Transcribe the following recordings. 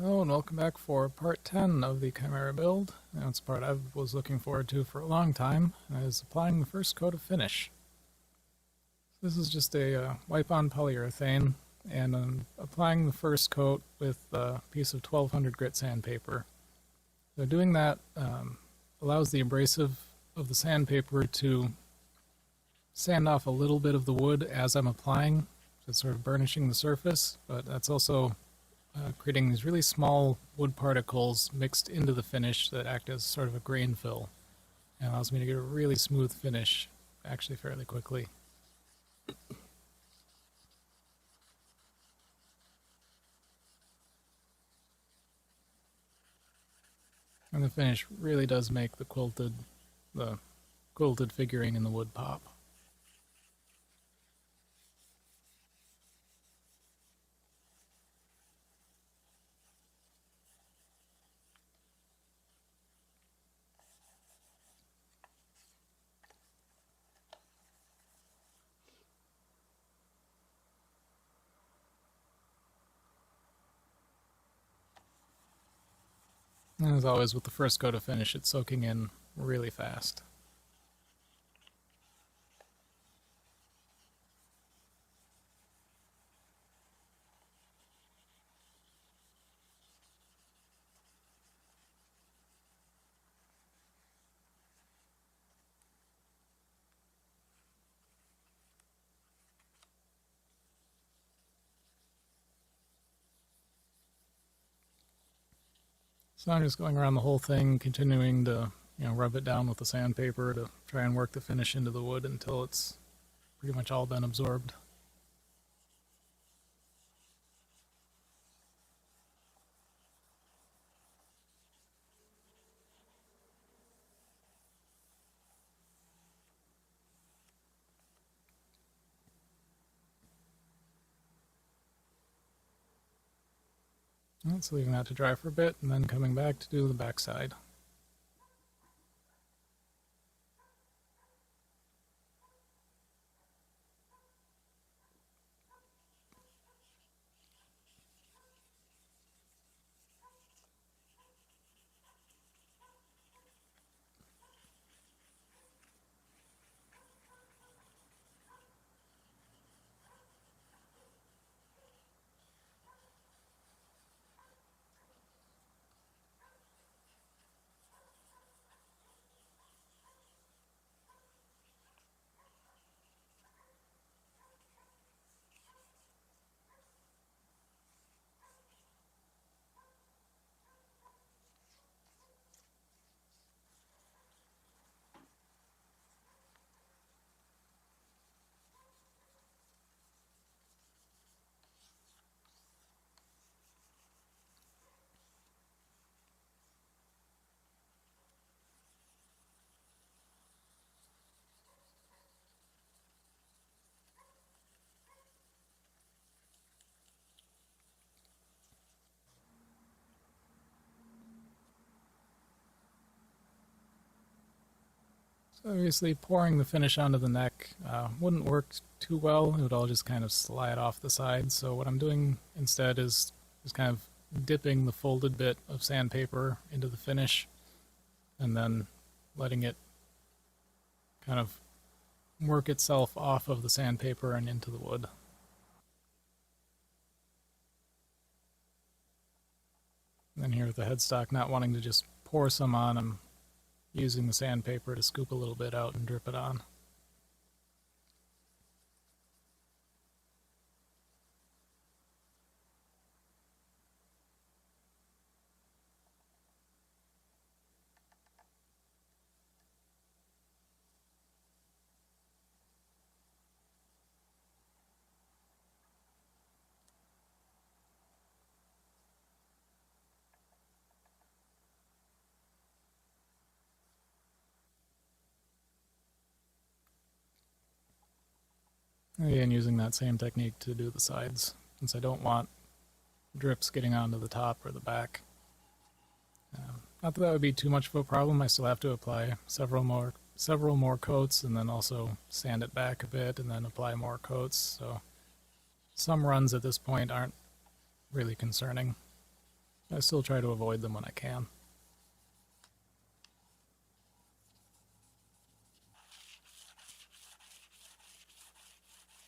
Hello and welcome back for part 10 of the Chimera build. Now it's a part I was looking forward to for a long time, and is applying the first coat of finish. This is just a wipe-on polyurethane, and I'm applying the first coat with a piece of 1200 grit sandpaper. So doing that allows the abrasive of the sandpaper to sand off a little bit of the wood as I'm applying, so it's sort of burnishing the surface, but that's also creating these really small wood particles mixed into the finish that act as sort of a grain fill, and allows me to get a really smooth finish actually fairly quickly. And the finish really does make the quilted figurine in the wood pop. And as always with the first coat of finish, it's soaking in really fast. So I'm just going around the whole thing, continuing to rub it down with the sandpaper to try and work the finish into the wood until it's pretty much all been absorbed. So leaving that to dry for a bit, and then coming back to do the back side. So obviously pouring the finish onto the neck wouldn't work too well. It would all just kind of slide off the sides. So what I'm doing instead is kind of dipping the folded bit of sandpaper into the finish and then letting it kind of work itself off of the sandpaper and into the wood. And then here with the headstock, not wanting to just pour some on, I'm using the sandpaper to scoop a little bit out and drip it on. Again, using that same technique to do the sides, since I don't want drips getting onto the top or the back. Not that that would be too much of a problem. I still have to apply several more coats, and then also sand it back a bit, and then apply more coats. So some runs at this point aren't really concerning. I still try to avoid them when I can.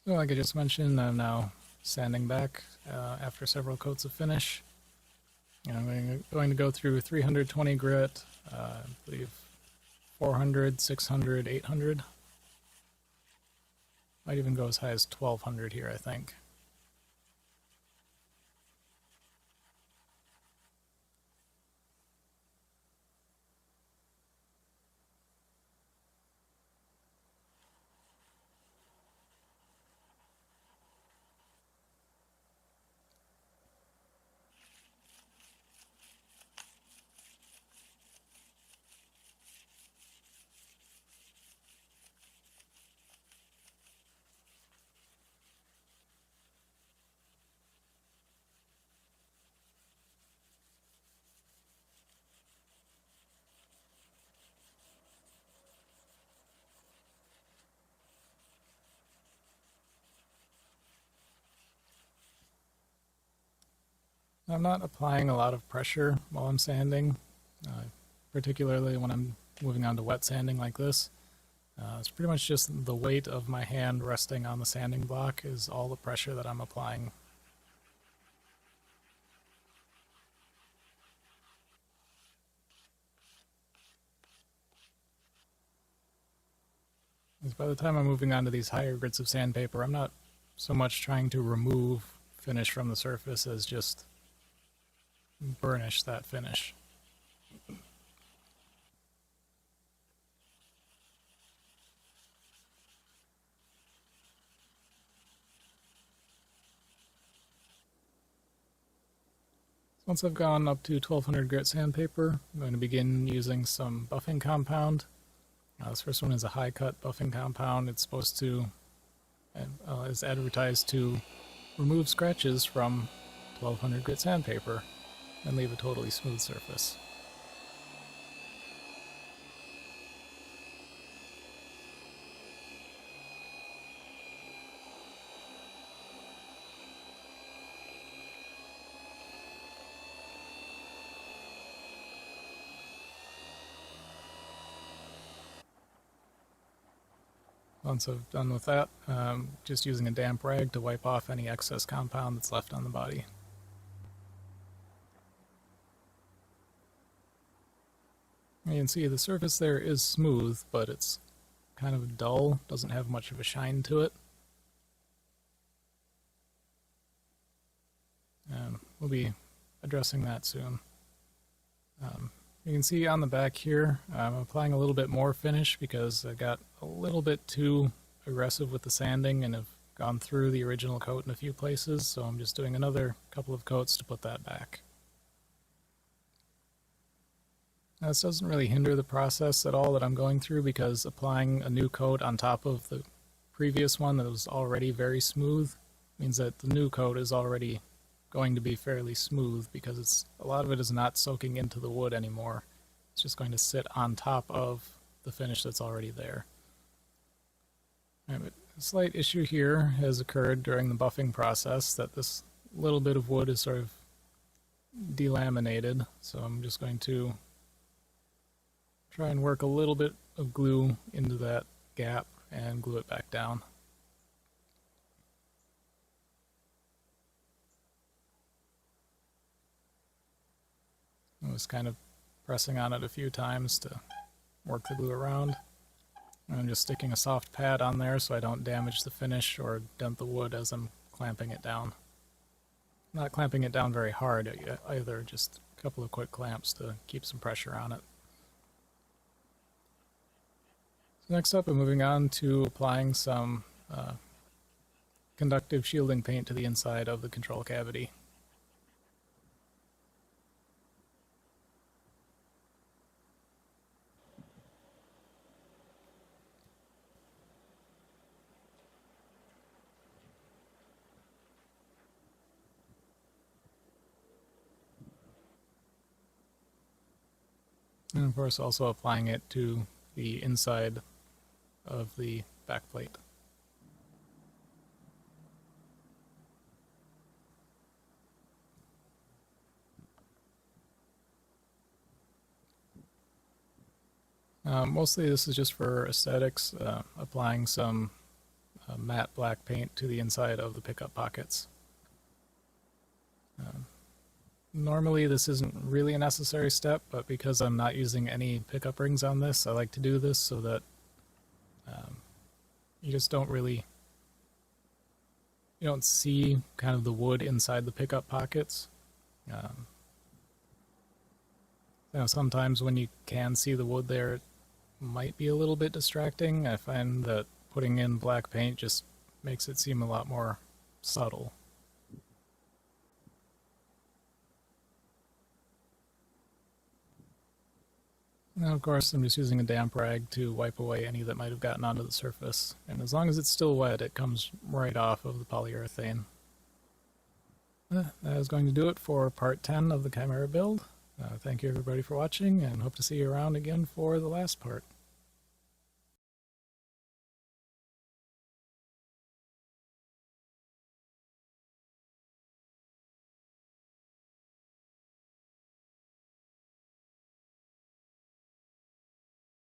So like I just mentioned, I'm now sanding back after several coats of finish. I'm going to go through 320 grit, I believe 400, 600, 800. Might even go as high as 1200 here, I think. I'm not applying a lot of pressure while I'm sanding, particularly when I'm moving on to wet sanding like this. It's pretty much just the weight of my hand resting on the sanding block is all the pressure that I'm applying. Because by the time I'm moving on to these higher grits of sandpaper, I'm not so much trying to remove finish from the surface as just burnish that finish. Once I've gone up to 1200 grit sandpaper, I'm going to begin using some buffing compound. This first one is a high cut buffing compound. It's supposed to, is advertised to remove scratches from 1200 grit sandpaper and leave a totally smooth surface. Once I've done with that, just using a damp rag to wipe off any excess compound that's left on the body. You can see the surface there is smooth, but it's kind of dull, doesn't have much of a shine to it. And we'll be addressing that soon. You can see on the back here, I'm applying a little bit more finish because I got a little bit too aggressive with the sanding and have gone through the original coat in a few places, so I'm just doing another couple of coats to put that back. Now, this doesn't really hinder the process at all that I'm going through because applying a new coat on top of the previous one that was already very smooth means that the new coat is already going to be fairly smooth because a lot of it is not soaking into the wood anymore. It's just going to sit on top of the finish that's already there. Right, but a slight issue here has occurred during the buffing process that this little bit of wood is sort of delaminated, so I'm just going to try and work a little bit of glue into that gap and glue it back down. I was kind of pressing on it a few times to work the glue around. And I'm just sticking a soft pad on there so I don't damage the finish or dent the wood as I'm clamping it down. I'm not clamping it down very hard either, just a couple of quick clamps to keep some pressure on it. So next up, I'm moving on to applying some conductive shielding paint to the inside of the control cavity. And of course also applying it to the inside of the backplate. Mostly this is just for aesthetics, applying some matte black paint to the inside of the pickup pockets. Normally this isn't really a necessary step, but because I'm not using any pickup rings on this, I like to do this so that you just don't really, you don't see kind of the wood inside the pickup pockets. Sometimes when you can see the wood there, it might be a little bit distracting. I find that putting in black paint just makes it seem a lot more subtle. Now, of course, I'm just using a damp rag to wipe away any that might have gotten onto the surface. And as long as it's still wet, it comes right off of the polyurethane. That is going to do it for part 10 of the Chimera build. Thank you everybody for watching, and hope to see you around again for the last part.